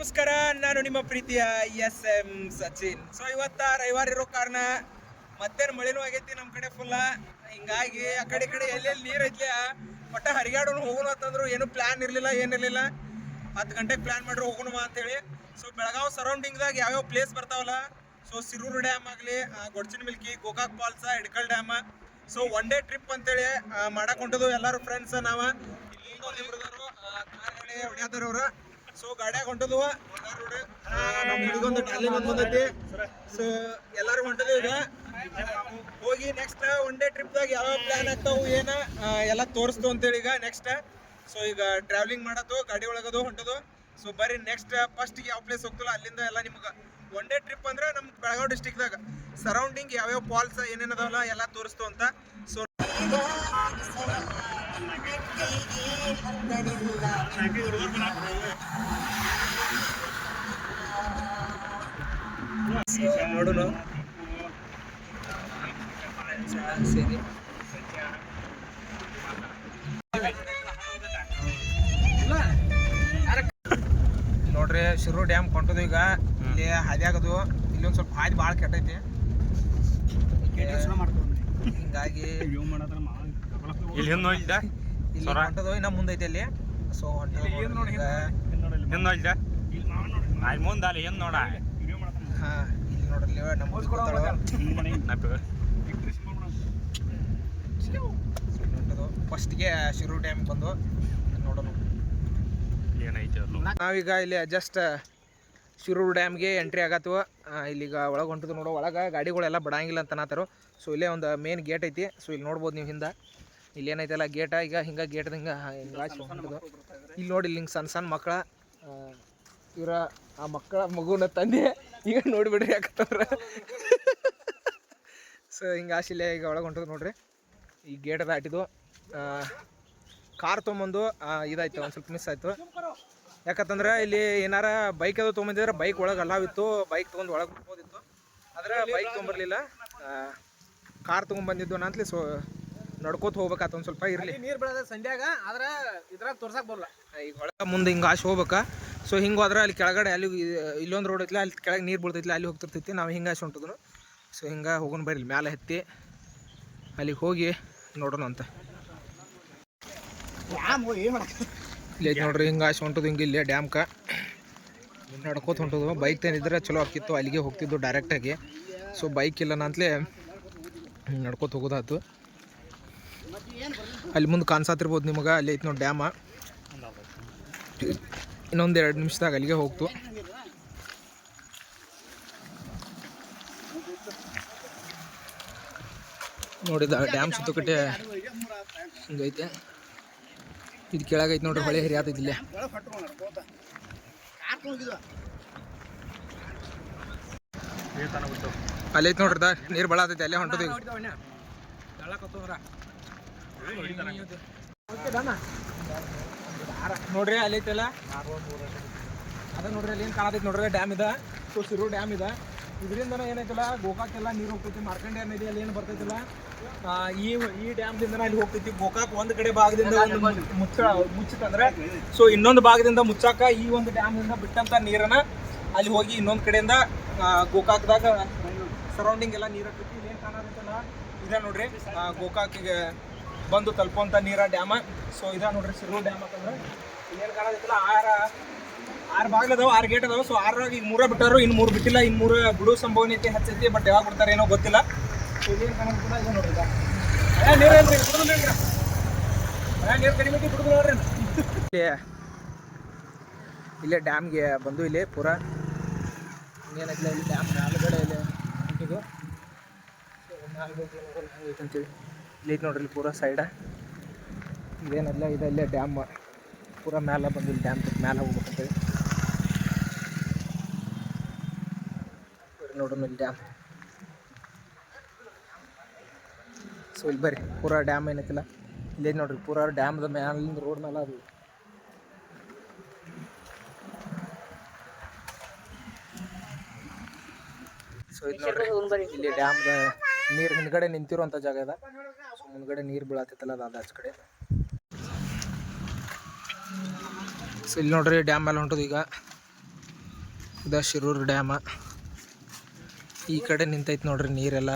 ನಮಸ್ಕಾರ, ನಾನು ನಿಮ್ಮ ಪ್ರೀತಿಯ SM ಸಚಿನ್. ಸೊ ಇವತ್ತ ರವಿವಾರ ಇರೋ ಕಾರಣ ಮಧ್ಯಾಹ್ನ ಮಳೆನೂ ಆಗೈತಿ ನಮ್ಮ ಕಡೆ ಫುಲ್ಲ. ಹಿಂಗಾಗಿ ಆ ಕಡೆ ಎಲ್ಲೆಲ್ಲಿ ನೀರು ಐತಿ ಒಟ್ಟ ಹರಿಗಾಡೋನು ಹೋಗೋಣ ಅಂತಂದ್ರು ಏನು ಪ್ಲಾನ್ ಇರಲಿಲ್ಲ, ಏನಿರಲಿಲ್ಲ. 10 ಗಂಟೆಗೆ ಪ್ಲಾನ್ ಮಾಡ್ರಿ ಹೋಗೋಣ ಅಂತೇಳಿ. ಸೊ ಬೆಳಗಾವ್ ಸರೌಂಡಿಂಗ್ದಾಗ ಯಾವ್ಯಾವ ಪ್ಲೇಸ್ ಬರ್ತಾವಲ್ಲ, ಸೊ ಸಿರೂರು ಡ್ಯಾಮ್ ಆಗಲಿ, Godchina Malki, Gokak falls, Hidkal dam. So one day trip ಅಂತೇಳಿ ಮಾಡಕ್ ಹೊಂಟದು ಎಲ್ಲರೂ ಫ್ರೆಂಡ್ಸ್. ನಾವು ಹೊಡ್ಯಾತಾರವ್ರು. ಸೊ ಗಾಡ್ಯಾಗ ಹೊಂಟದ್ವು ನಮ್ಮ ಹುಡುಗೊಂದು ಟ್ರಾಲಿಂಗ್ ಒಂದು ಬಂದೈತಿ. ಸೊ ಎಲ್ಲರೂ ಹೊಂಟದ್ವಿ. ಈಗ ಹೋಗಿ ನೆಕ್ಸ್ಟ್ ಒನ್ ಡೇ ಟ್ರಿಪ್ದಾಗ ಯಾವ ಪ್ಲಾನ್ ಆಗ್ತಾವು ಎಲ್ಲ ತೋರಿಸ್ತು ಅಂತೇಳಿ ಈಗ ನೆಕ್ಸ್ಟ್. ಸೊ ಈಗ ಟ್ರಾವೆಲಿಂಗ್ ಮಾಡತ್ತು, ಗಾಡಿ ಒಳಗದು ಹೊಂಟದು. ಸೊ ಬರ್ರಿ ನೆಕ್ಸ್ಟ್ ಫಸ್ಟ್ಗೆ ಯಾವ ಪ್ಲೇಸ್ ಹೋಗ್ತಲ್ಲ ಅಲ್ಲಿಂದ ಎಲ್ಲ ನಿಮ್ಗೆ ಒನ್ ಡೇ ಟ್ರಿಪ್ ಅಂದ್ರೆ ನಮ್ಮ ಬೆಳಗಾವಿ ಡಿಸ್ಟಿಕ್ದಾಗ ಸರೌಂಡಿಂಗ್ ಯಾವ್ಯಾವ ಫಾಲ್ಸ್ ಏನೇನದಾವಲ್ಲ ಎಲ್ಲ ತೋರಿಸ್ತು ಅಂತ. ಸೊ ನೋಡೋಣ ಸರಿ. ನೋಡ್ರಿ ಶಿರೂರು ಡ್ಯಾಮ್ ಕೊಂಟದು. ಈಗ ಇಲ್ಲಿ ಹಾದಿ ಆಗೋದು, ಇಲ್ಲಿ ಒಂದು ಸ್ವಲ್ಪ ಹಾದಿ ಭಾಳ ಕೆಟ್ಟೈತಿ. ಹಿಂಗಾಗಿ ಇಲ್ಲಿ ಹೊಂಟದು ಇನ್ನ ಮುಂದೈತಿ ಅಲ್ಲಿ. ಸೊ ಹಾ ಇಲ್ಲಿ ನೋಡ್ರಿ ನಮ್ಮ ಹೊಂಟದು ಫಸ್ಟ್ಗೆ ಶಿರೂರು ಡ್ಯಾಮ್ ಬಂದು ನೋಡೋಣ ಏನೈತಿ. ನಾವೀಗ ಇಲ್ಲಿ ಜಸ್ಟ್ ಶಿರೂರು ಡ್ಯಾಮ್ಗೆ ಎಂಟ್ರಿ ಆಗತ್ವ. ಇಲ್ಲಿಗ ಒಳಗೆ ಹೊಂಟದು ನೋಡೋ. ಒಳಗೆ ಗಾಡಿಗಳೆಲ್ಲ ಬಿಡಂಗಿಲ್ಲ ಅಂತ ಅನ್ನತ್ತಾರು. ಸೊ ಇಲ್ಲೇ ಒಂದು ಮೇನ್ ಗೇಟ್ ಐತಿ. ಸೊ ಇಲ್ಲಿ ನೋಡ್ಬೋದು ನೀವು ಹಿಂದೆ ಇಲ್ಲಿ ಏನೈತಲ್ಲ ಗೇಟ. ಈಗ ಹಿಂಗೆ ಗೇಟ್ದ ಹಿಂಗೆ ಹೊಂಟದು. ಇಲ್ಲಿ ನೋಡಿ ಇಲ್ಲಿ ಹಿಂಗೆ ಸಣ್ಣ ಮಕ್ಕಳ ಇವರ ಆ ಮಕ್ಕಳ ಮಗುನ ತಂದೆ ಈಗ ನೋಡಿಬಿಡ್ರಿ ಯಾಕಂತವ್ರ. ಸೊ ಹಿಂಗೆ ಆಶಿಲೆ ಈಗ ಒಳಗೆ ಹೊಂಟದು ನೋಡ್ರಿ. ಈ ಗೇಟ್ ದಾಟಿದು ಕಾರ್ ತೊಗೊಂಬಂದು ಇದಾಯ್ತು, ಒಂದು ಸ್ವಲ್ಪ ಮಿಸ್ ಆಯಿತು. ಯಾಕಂತಂದ್ರೆ ಇಲ್ಲಿ ಏನಾರ ಬೈಕ್ ಅದು ತೊಗೊಂಬಂದಿದ್ರೆ ಬೈಕ್ ಒಳಗೆ ಅಲಾವಿತ್ತು, ಬೈಕ್ ತೊಗೊಂಡು ಒಳಗೆ ಬಿಡ್ಬೋದಿತ್ತು. ಆದರೆ ಬೈಕ್ ತೊಗೊಂಬರ್ಲಿಲ್ಲ, ಕಾರ್ ತೊಗೊಂಬಂದಿದ್ದು ಅಂತಲಿ. ಸೊ ನಡ್ಕೋತ ಹೋಗ್ಬೇಕಾತ ಒಂದು ಸ್ವಲ್ಪ. ಇರಲಿ ನೀರು ಬೀಳೋದ ಸಂಡ್ಯಾಗ, ಆದ್ರೆ ಇದ್ರಾಗ ತೋರ್ಸಕ್ಕೆ ಬರಲ್ಲ. ಈಗ ಒಳಗೆ ಮುಂದೆ ಹಿಂಗೆ ಆಶೆ ಹೋಗ್ಬೇಕಾ. ಸೊ ಹಿಂಗೆ ಹೋದ್ರೆ ಅಲ್ಲಿ ಕೆಳಗಡೆ ಅಲ್ಲಿ ಇಲ್ಲೊಂದು ರೋಡ್ ಐತಿಲ್ಲ, ಅಲ್ಲಿ ಕೆಳಗೆ ನೀರು ಬೀಳ್ತೈತಿಲ್ಲ, ಅಲ್ಲಿ ಹೋಗ್ತಿರ್ತೈತಿ. ನಾವು ಹಿಂಗೆ ಆಶೆ ಹೊಂಟದ್ರು. ಸೊ ಹಿಂಗೆ ಹೋಗೋಣ ಬರ್ರಿ, ಮ್ಯಾಲೆ ಹತ್ತಿ ಅಲ್ಲಿಗೆ ಹೋಗಿ ನೋಡೋಣ ಅಂತ. ಇಲ್ಲಿ ನೋಡ್ರಿ ಹಿಂಗೆ ಆಶೆ ಹೊಂಟದು. ಹಿಂಗೆ ಇಲ್ಲೇ ಡ್ಯಾಮ್ಕ ನಡ್ಕೋತ ಹೊಂಟದು. ಬೈಕ್ ತೇನಿದ್ರೆ ಚಲೋ ಆಗ್ತಿತ್ತು, ಅಲ್ಲಿಗೆ ಹೋಗ್ತಿದ್ದು ಡೈರೆಕ್ಟಾಗಿ. ಸೊ ಬೈಕ್ ಇಲ್ಲ ಅಂತಲೇ ನಡ್ಕೋತ ಹೋಗೋದಾಯ್ತು. ಅಲ್ಲಿ ಮುಂದೆ ಕಾಣಿಸಾತಿರ್ಬೋದು ನಿಮಗೆ, ಅಲ್ಲಿ ಐತಿ ನೋಡಿ ಡ್ಯಾಮ. ಇನ್ನೊಂದು 2 ನಿಮಿಷದಾಗ ಅಲ್ಲಿಗೆ ಹೋಗ್ತು. ನೋಡಿದ ಡ್ಯಾಮ್ ಸುತ್ತಕಟ್ಟೆ ಹಿಂಗೈತೆ. ಇದು ಕೆಳಗೈತೆ ನೋಡ್ರಿ, ಹೊಳೆ ಹರಿಯಾತೈತಿ ಇಲ್ಲೇ. ಅಲ್ಲಿ ಐತೆ ನೋಡ್ರಿ ನೀರು ಭಾಳ ಆತೈತಿ, ಅಲ್ಲೇ ಹೊಂಟದ. ನೋಡ್ರಿ ಅಲ್ಲಿ ಐತಲ್ಲ ಅದ ನೋಡ್ರಿ, ಅಲ್ಲಿ ಏನು ಕಾಣತೈತಿ ನೋಡ್ರಿ ಡ್ಯಾಮ್ ಇದೆ. ಸೊ ಶಿರೂರು ಡ್ಯಾಮ್ ಇದೆ. ಇದರಿಂದ ಏನೈತಲ್ಲ ಗೋಕಾಕ್ಕೆಲ್ಲ ನೀರು ಹೋಗ್ತೈತಿ. ಮಾರ್ಕಂಡೇಯ ನದಿ ಅಲ್ಲಿ ಏನು ಬರ್ತೈತಿಲ್ಲ, ಈ ಡ್ಯಾಮ್ದಿಂದ ಅಲ್ಲಿ ಹೋಗ್ತೈತಿ. ಗೋಕಾಕ್ ಒಂದು ಕಡೆ ಭಾಗದಿಂದ ಮುಚ್ಚಿತಂದ್ರೆ ಸೊ ಇನ್ನೊಂದು ಭಾಗದಿಂದ ಮುಚ್ಚಾಕ ಈ ಒಂದು ಡ್ಯಾಮ್ದಿಂದ ಬಿಟ್ಟಂತ ನೀರನ್ನ ಅಲ್ಲಿ ಹೋಗಿ ಇನ್ನೊಂದು ಕಡೆಯಿಂದ ಗೋಕಾಕ್ದಾಗ ಸರೌಂಡಿಂಗ್ ಎಲ್ಲ ನೀರು ಹಾಕೈತಿ. ಏನು ಕಾಣತೈತಲ್ಲ ಇದ ನೋಡ್ರಿ, ಗೋಕಾಕಿಗೆ ಬಂದು ತಲುಪುವಂಥ ನೀರ ಡ್ಯಾಮ. ಸೊ ಇದ ನೋಡ್ರಿ ಶಿರೂರು ಡ್ಯಾಮ್ ಅಂತಂದ್ರೆ ಏನು ಕಾಣತೈತಿಲ್ಲ. 6 ಬಾಗಿಲು 6 ಗೇಟ್ ಅದಾವೆ. ಸೊ 6 ಈಗ 3 ಬಿಟ್ಟಾರು, ಇನ್ನು 3 ಬಿಟ್ಟಿಲ್ಲ. ಇನ್ನು 3 ಬಿಡೋ ಸಂಭವನೀಯತೆ ಹೆಚ್ಚೈತಿ, ಬಟ್ ಯಾವಾಗ ಬಿಡ್ತಾರೆ ಏನೋ ಗೊತ್ತಿಲ್ಲ. ಸೊ ಇದೇನು ಕಾಣೋದಿಲ್ಲ ಇದು ನೋಡ್ರಿ. ನೀರು ಏನ್ರಿ ನೀರು ಕಡಿಮೆ ಬಿಡುದು ನೋಡ್ರಿ. ಇಲ್ಲೇ ಡ್ಯಾಮ್ಗೆ ಬಂದು ಇಲ್ಲಿ ಪೂರ ಏನೈತಿಲ್ಲ, ಇಲ್ಲಿ ಡ್ಯಾಮ್ ಮೇಲ್ಗಡೆ ಇಲ್ಲಿ ಇದು ಅಂತೇಳಿ ಇಲ್ಲಿ ಐತೆ ನೋಡ್ರಿ. ಇಲ್ಲಿ ಪೂರ ಸೈಡ ಇದೇನಲ್ಲ ಇದೆ, ಇಲ್ಲೇ ಡ್ಯಾಮ್ ಪೂರ ಮ್ಯಾಲೆ ಬಂದು ಇಲ್ಲಿ ಡ್ಯಾಮ್ ಮ್ಯಾಲೆ ಹೋಗ್ಬೇಕಂತೇಳಿ ನೋಡ್ರಿ ಇಲ್ಲಿ ಡ್ಯಾಮ್. ಸೊ ಇಲ್ಲಿ ಬರ್ರಿ ಪೂರ ಡ್ಯಾಮ್ ಏನೈತಿಲ್ಲ ಇಲ್ಲೇ ನೋಡ್ರಿ, ಪೂರ ಡ್ಯಾಮ್ದ ಮ್ಯಾಲಿಂದ ರೋಡ್ ಮೇಲೆ ಅದು. ಸೊ ಇದು ನೋಡ್ರಿ ಇಲ್ಲಿ ಡ್ಯಾಮ್ದ ನೀರು ಹಿಂದ್ಗಡೆ ನಿಂತಿರುವಂಥ ಜಾಗ ಇದೆ. ಸೊ ಮುಂದ್ಗಡೆ ನೀರು ಬೀಳತ್ತೈತಲ್ಲ ಅದು ಆಚೆ ಕಡೆ. ಸೊ ಇಲ್ಲಿ ನೋಡ್ರಿ ಡ್ಯಾಮ್ ಮೇಲೆ ಹೊಂಟದು ಈಗ ಇದು ಶಿರೂರು ಡ್ಯಾಮ. ಈ ಕಡೆ ನಿಂತೈತೆ ನೋಡ್ರಿ ನೀರೆಲ್ಲ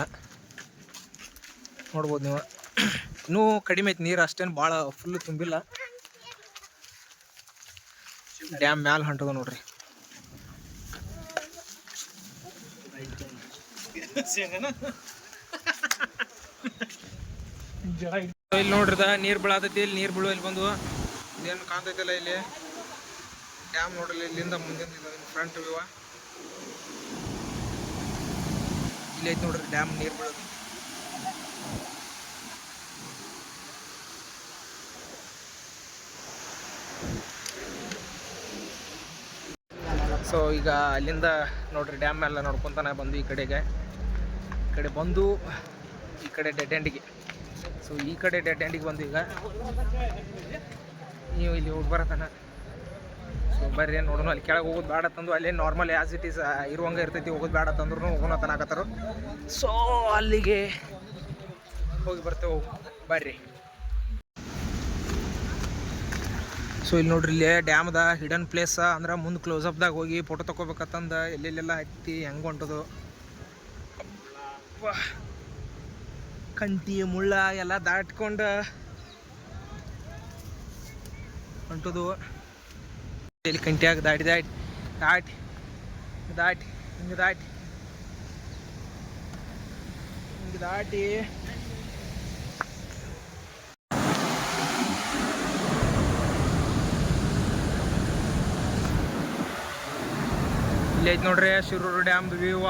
ನೋಡ್ಬೋದು ನೀವು. ಇನ್ನೂ ಕಡಿಮೆ ಐತೆ ನೀರು, ಅಷ್ಟೇನು ಭಾಳ ಫುಲ್ ತುಂಬಿಲ್ಲ. ಡ್ಯಾಮ್ ಮ್ಯಾಲೆ ಹೊಂಟದ ನೋಡ್ರಿ. ಇಲ್ಲಿ ನೋಡ್ರಿದ ನೀರು ಬೀಳತೈತಿ. ಇಲ್ಲಿ ನೀರು ಬೀಳುವ ಇಲ್ಲಿ ಬಂದು ಇದೇನು ಕಾಣ್ತೈತಲ್ಲ ಇಲ್ಲಿ ಡ್ಯಾಮ್ ನೋಡ್ರಿ. ಇಲ್ಲಿಂದ ಮುಂದಿನ ಫ್ರಂಟ್ ವ್ಯೂ ಇಲ್ಲಿ ಐತಿ ನೋಡ್ರಿ ಡ್ಯಾಮ್ ನೀರು ಬೀಳೋದು. ಸೊ ಈಗ ಅಲ್ಲಿಂದ ನೋಡ್ರಿ ಡ್ಯಾಮ್ ಎಲ್ಲ ನೋಡ್ಕೊತಾನೆ ಬಂದು ಈ ಕಡೆ ಬಂದು ಈ ಕಡೆ ಡೆಡ್ ಎಂಡಿಗೆ. ಸೊ ಈ ಕಡೆ ಡೆಡ್ ಎಂಡಿಗೆ ಬಂದು ಈಗ ನೀವು ಇಲ್ಲಿ ಹೋಗಿ ಬರತ್ತಾನ. ಸೊ ಬರ್ರಿ ನೋಡೋಣ. ಅಲ್ಲಿ ಕೆಳಗೆ ಹೋಗೋದು ಬೇಡ ತಂದು ಅಲ್ಲೇ ನಾರ್ಮಲ್ ಆ್ಯಸ್ ಇಟ್ ಈಸ್ ಇರುವಂಗೆ ಇರ್ತೈತಿ. ಹೋಗೋದು ಬೇಡ ತಂದ್ರೂ ಹೋಗೋಣ ತನಕತ್ತಾರ. ಸೊ ಅಲ್ಲಿಗೆ ಹೋಗಿ ಬರ್ತೇವೆ, ಬರ್ರಿ. ಸೊ ಇಲ್ಲಿ ನೋಡ್ರಿ ಇಲ್ಲಿ ಡ್ಯಾಮ್ದ ಹಿಡನ್ ಪ್ಲೇಸ್ ಅಂದ್ರೆ ಮುಂದೆ ಕ್ಲೋಸಪ್ದಾಗ ಹೋಗಿ ಫೋಟೋ ತೊಗೋಬೇಕಂತಂದು ಎಲ್ಲೆಲ್ಲೆಲ್ಲ ಹತ್ತಿ ಹೆಂಗೆ ಹೊಂಟದು. ಕಂಟಿ ಮುಳ್ಳ ಎಲ್ಲ ದಾಟ್ಕೊಂಡು ಹೊಂಟದು. ಇಲ್ಲಿ ಕಂಟಿಯಾಗ ದಾಟಿ ದಾಟಿ ದಾಟಿ ದಾಟಿ ಹಿಂಗೆ ದಾಟಿ ಹಿಂಗೆ ದಾಟಿ ಇಲ್ಲಿ ಐತೆ ನೋಡ್ರಿ ಶಿರೂರು ಡ್ಯಾಮ್ ವ್ಯೂವ.